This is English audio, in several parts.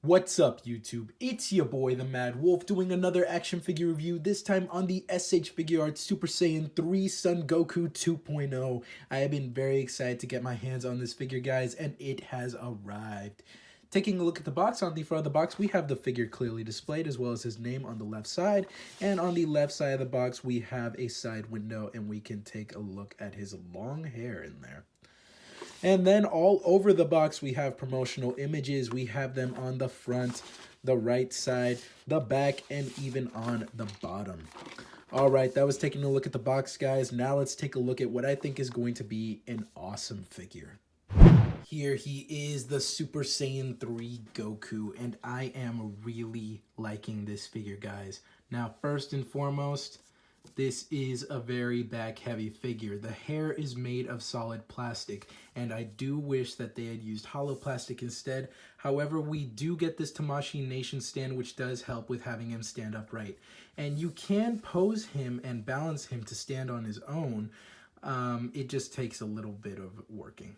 What's up, YouTube? It's your boy, the Mad Wolf, doing another action figure review, this time on the SH Figuarts Super Saiyan 3 Son Goku 2.0. I have been very excited to get my hands on this figure, guys, and it has arrived. Taking a look at the box, on the front of the box, we have the figure clearly displayed, as well as his name on the left side. And on the left side of the box, we have a side window, and we can take a look at his long hair in there. And then all over the box, we have promotional images. We have them on the front, the right side, the back, and even on the bottom. All right, that was taking a look at the box, guys. Now let's take a look at what I think is going to be an awesome figure. Here he is, the Super Saiyan 3 Goku, and I am really liking this figure, guys. Now, first and foremost, this is a very back-heavy figure. The hair is made of solid plastic, and I do wish that they had used hollow plastic instead. However, we do get this Tamashii Nation stand, which does help with having him stand upright. And you can pose him and balance him to stand on his own. It just takes a little bit of working.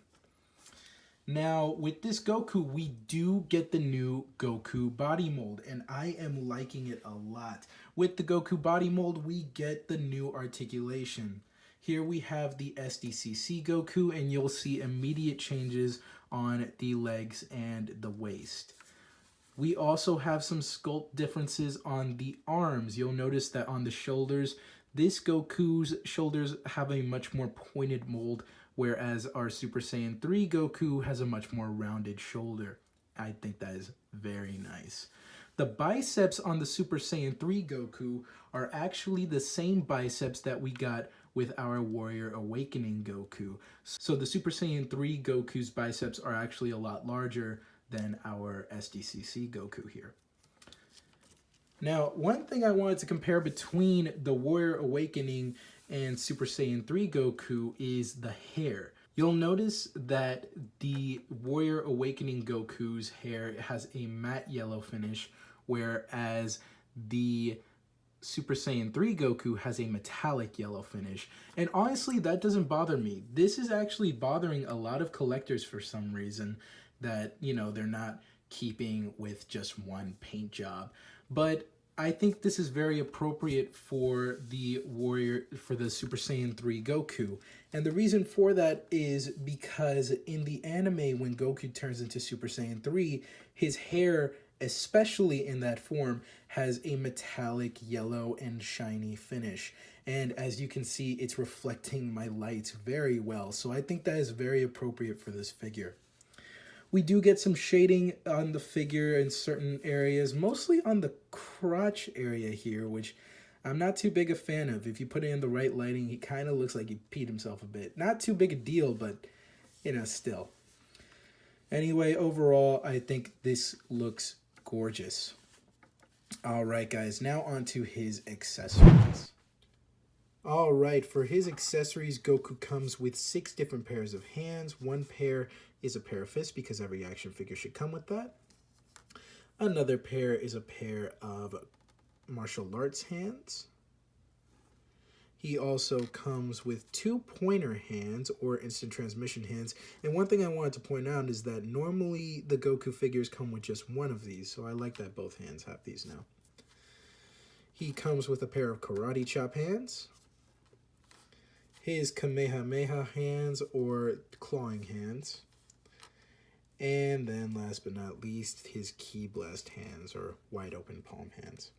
Now, with this Goku, we do get the new Goku body mold, and I am liking it a lot. With the Goku body mold, we get the new articulation. Here we have the SDCC Goku, and you'll see immediate changes on the legs and the waist. We also have some sculpt differences on the arms. You'll notice that on the shoulders, this Goku's shoulders have a much more pointed mold, whereas our Super Saiyan 3 Goku has a much more rounded shoulder. I think that is very nice. The biceps on the Super Saiyan 3 Goku are actually the same biceps that we got with our Warrior Awakening Goku. So the Super Saiyan 3 Goku's biceps are actually a lot larger than our SDCC Goku here. Now, one thing I wanted to compare between the Warrior Awakening and Super Saiyan 3 Goku is the hair. You'll notice that the Warrior Awakening Goku's hair has a matte yellow finish, whereas the Super Saiyan 3 Goku has a metallic yellow finish. And honestly, that doesn't bother me. This is actually bothering a lot of collectors for some reason, that, you know, they're not keeping with just one paint job. But I think this is very appropriate for the Super Saiyan 3 Goku. And the reason for that is because in the anime, when Goku turns into Super Saiyan 3, his hair, especially in that form, has a metallic yellow and shiny finish. And as you can see, it's reflecting my lights very well. So I think that is very appropriate for this figure. We do get some shading on the figure in certain areas, mostly on the crotch area here, which I'm not too big a fan of. If you put it in the right lighting, he kind of looks like he peed himself a bit. Not too big a deal, but, you know, still. Anyway, overall, I think this looks gorgeous. All right, guys, now on to his accessories. All right, for his accessories, Goku comes with 6 different pairs of hands. One pair is a pair of fists, because every action figure should come with that. Another pair is a pair of martial arts hands. He also comes with 2 pointer hands, or instant transmission hands. And one thing I wanted to point out is that normally the Goku figures come with just one of these, so I like that both hands have these now. He comes with a pair of karate chop hands, his Kamehameha hands, or clawing hands, and then last but not least, his Ki Blast hands, or wide open palm hands.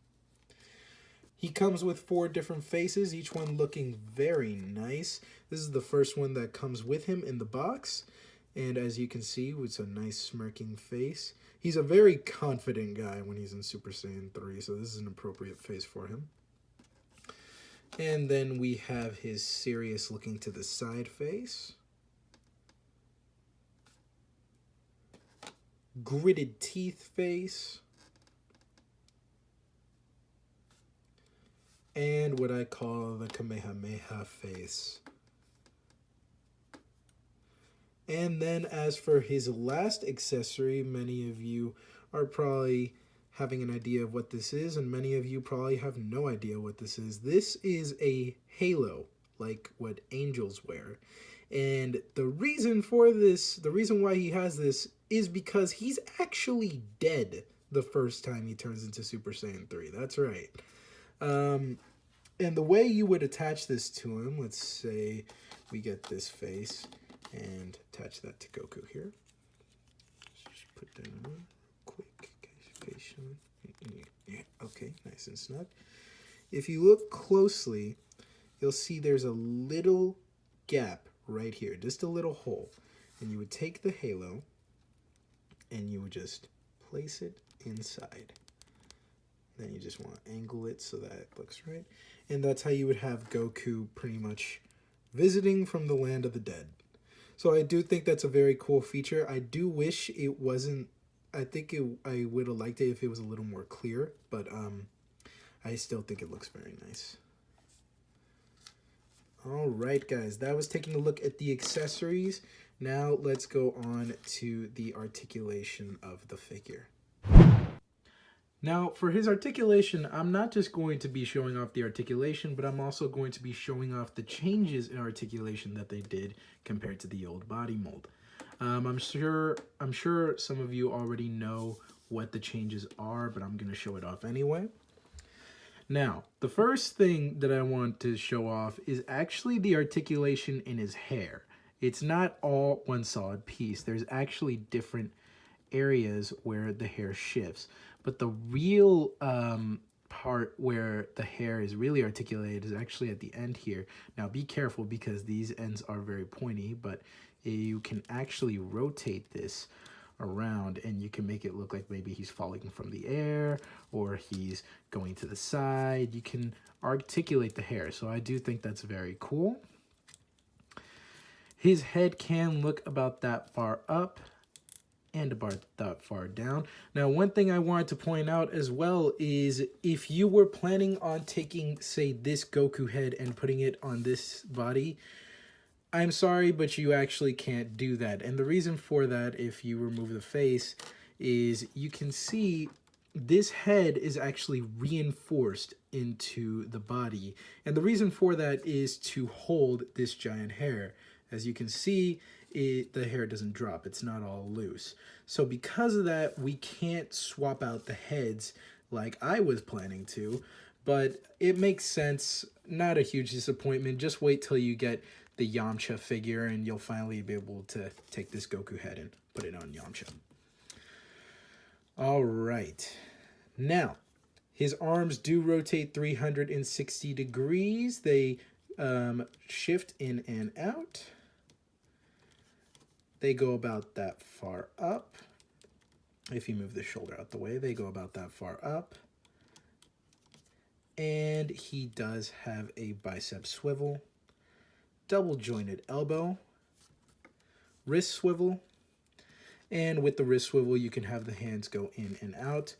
He comes with 4 different faces, each one looking very nice. This is the first one that comes with him in the box, and as you can see, it's a nice smirking face. He's a very confident guy when he's in Super Saiyan 3, so this is an appropriate face for him. And then we have his serious looking to the side face, gritted teeth face, and what I call the Kamehameha face. And then as for his last accessory, many of you are probably having an idea of what this is, and many of you probably have no idea what this is. This is a halo, like what angels wear. And the reason for this, the reason why he has this, is because he's actually dead. the first time he turns into Super Saiyan 3. That's right. And the way you would attach this to him, let's say we get this face and attach that to Goku here. Let's just put that on quick. Face on. Yeah, okay, nice and snug. If you look closely, you'll see there's a little gap right here, just a little hole. And you would take the halo and you would just place it inside. Then you just want to angle it so that it looks right. And that's how you would have Goku pretty much visiting from the land of the dead. So I do think that's a very cool feature. I do wish it wasn't, I think I would have liked it if it was a little more clear, but I still think it looks very nice. All right, guys, that was taking a look at the accessories. Now let's go on to the articulation of the figure. Now, for his articulation, I'm not just going to be showing off the articulation, but I'm also going to be showing off the changes in articulation that they did compared to the old body mold. I'm sure some of you already know what the changes are, but I'm going to show it off anyway. Now, the first thing that I want to show off is actually the articulation in his hair. It's not all one solid piece. There's actually different areas where the hair shifts. But the real part where the hair is really articulated is actually at the end here. Now, be careful because these ends are very pointy, but you can actually rotate this around and you can make it look like maybe he's falling from the air or he's going to the side. You can articulate the hair, so I do think that's very cool. His head can look about that far up and about that far down. Now, one thing I wanted to point out as well is if you were planning on taking, say, this Goku head and putting it on this body, I'm sorry, but you actually can't do that. And the reason for that, if you remove the face, is you can see this head is actually reinforced into the body. And the reason for that is to hold this giant hair. As you can see, the hair doesn't drop. It's not all loose. So because of that, we can't swap out the heads like I was planning to. But it makes sense. Not a huge disappointment. Just wait till you get the Yamcha figure and you'll finally be able to take this Goku head and put it on Yamcha. All right. Now, his arms do rotate 360 degrees. They shift in and out. They go about that far up. If you move the shoulder out the way, they go about that far up. And he does have a bicep swivel, double jointed elbow, wrist swivel. And with the wrist swivel, you can have the hands go in and out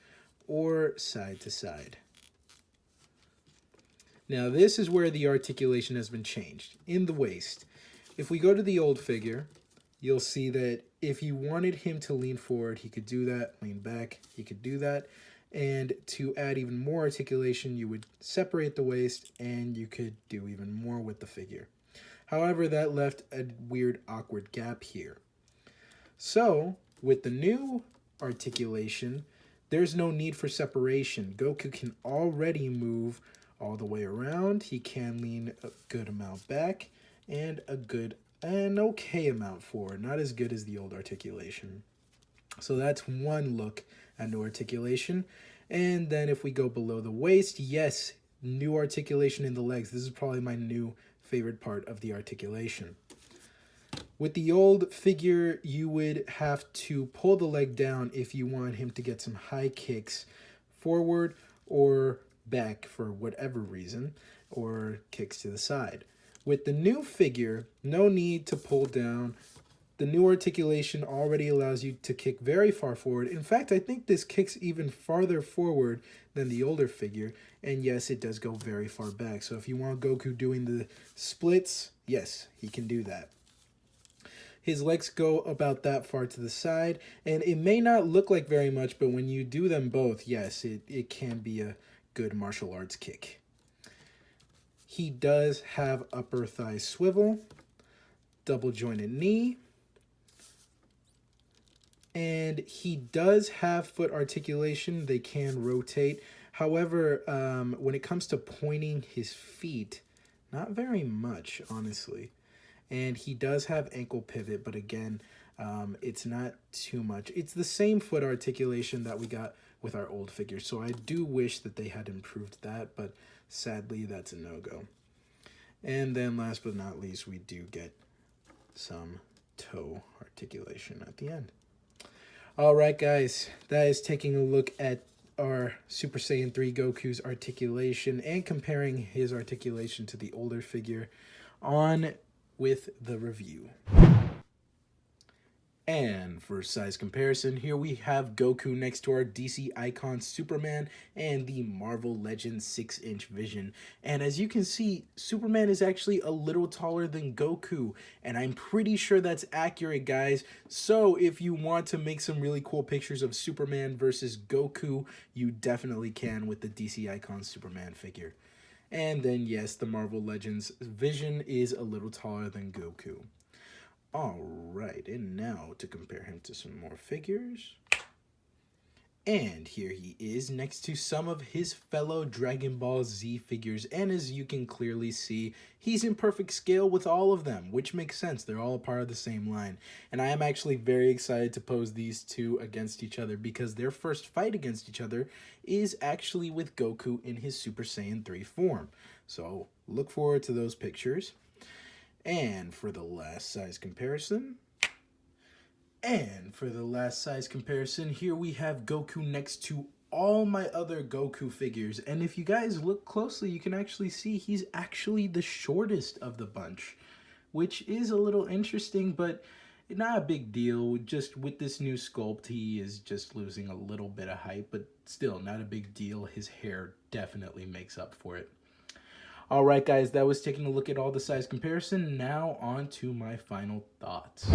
or side to side. Now, this is where the articulation has been changed in the waist. If we go to the old figure, you'll see that if you wanted him to lean forward, he could do that. Lean back, he could do that. And to add even more articulation, you would separate the waist and you could do even more with the figure. However, that left a weird, awkward gap here. So, with the new articulation, there's no need for separation. Goku can already move all the way around. He can lean a good amount back and an okay amount forward. Not as good as the old articulation. So that's one look at new articulation. And then if we go below the waist, yes, new articulation in the legs. This is probably my new favorite part of the articulation. With the old figure, you would have to pull the leg down if you want him to get some high kicks forward or back for whatever reason, or kicks to the side. With the new figure, no need to pull down. The new articulation already allows you to kick very far forward. In fact, I think this kicks even farther forward than the older figure. And yes, it does go very far back. So if you want Goku doing the splits, yes, he can do that. His legs go about that far to the side. And it may not look like very much, but when you do them both, yes, it can be a good martial arts kick. He does have upper thigh swivel, double jointed knee, And he does have foot articulation. They can rotate. However, when it comes to pointing his feet, not very much, honestly. And he does have ankle pivot, but again, it's not too much. It's the same foot articulation that we got with our old figure. So I do wish that they had improved that, but sadly, that's a no-go. And then last but not least, we do get some toe articulation at the end. All right, guys, that is taking a look at our Super Saiyan 3 Goku's articulation and comparing his articulation to the older figure. On with the review. And for size comparison, here we have Goku next to our DC Icon Superman and the Marvel Legends 6-inch Vision. And as you can see, Superman is actually a little taller than Goku, and I'm pretty sure that's accurate, guys. So if you want to make some really cool pictures of Superman versus Goku, you definitely can with the DC Icon Superman figure. And then yes, the Marvel Legends Vision is a little taller than Goku. Alright, and now to compare him to some more figures. And here he is next to some of his fellow Dragon Ball Z figures. And as you can clearly see, he's in perfect scale with all of them, which makes sense. They're all a part of the same line. And I am actually very excited to pose these two against each other because their first fight against each other is actually with Goku in his Super Saiyan 3 form. So look forward to those pictures. And for the last size comparison, here we have Goku next to all my other Goku figures. And if you guys look closely, you can actually see he's actually the shortest of the bunch, which is a little interesting, but not a big deal. Just with this new sculpt, he is just losing a little bit of height, but still not a big deal. His hair definitely makes up for it. Alright guys, that was taking a look at all the size comparison. Now on to my final thoughts.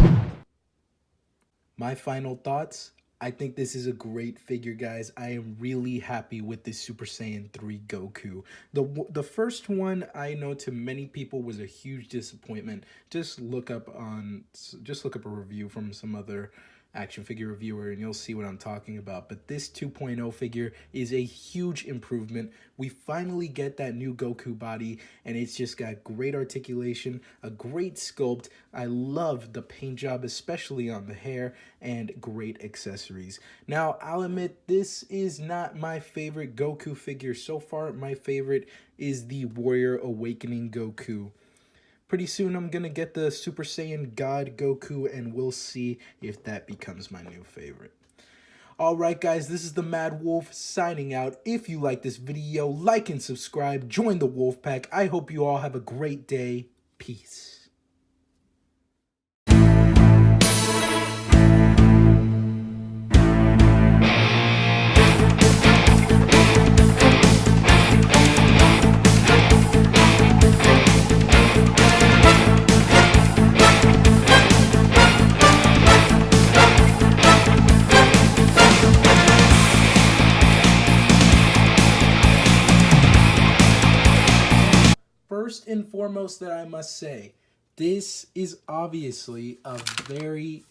I think this is a great figure, guys. I am really happy with this Super Saiyan 3 Goku. The first one I know to many people was a huge disappointment. Just look up a review from some other action figure reviewer and you'll see what I'm talking about. But this 2.0 figure is a huge improvement. We finally get that new Goku body and it's just got great articulation, a great sculpt. I love the paint job, especially on the hair, and great accessories. Now, I'll admit this is not my favorite Goku figure so far. My favorite is the Warrior Awakening Goku. Pretty soon I'm going to get the Super Saiyan God Goku, and we'll see if that becomes my new favorite. Alright guys, this is the Mad Wolf signing out. If you like this video, like and subscribe. Join the Wolf Pack. I hope you all have a great day. Peace. First and foremost that I must say, this is obviously a very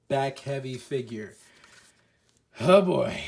back-heavy figure. Oh boy.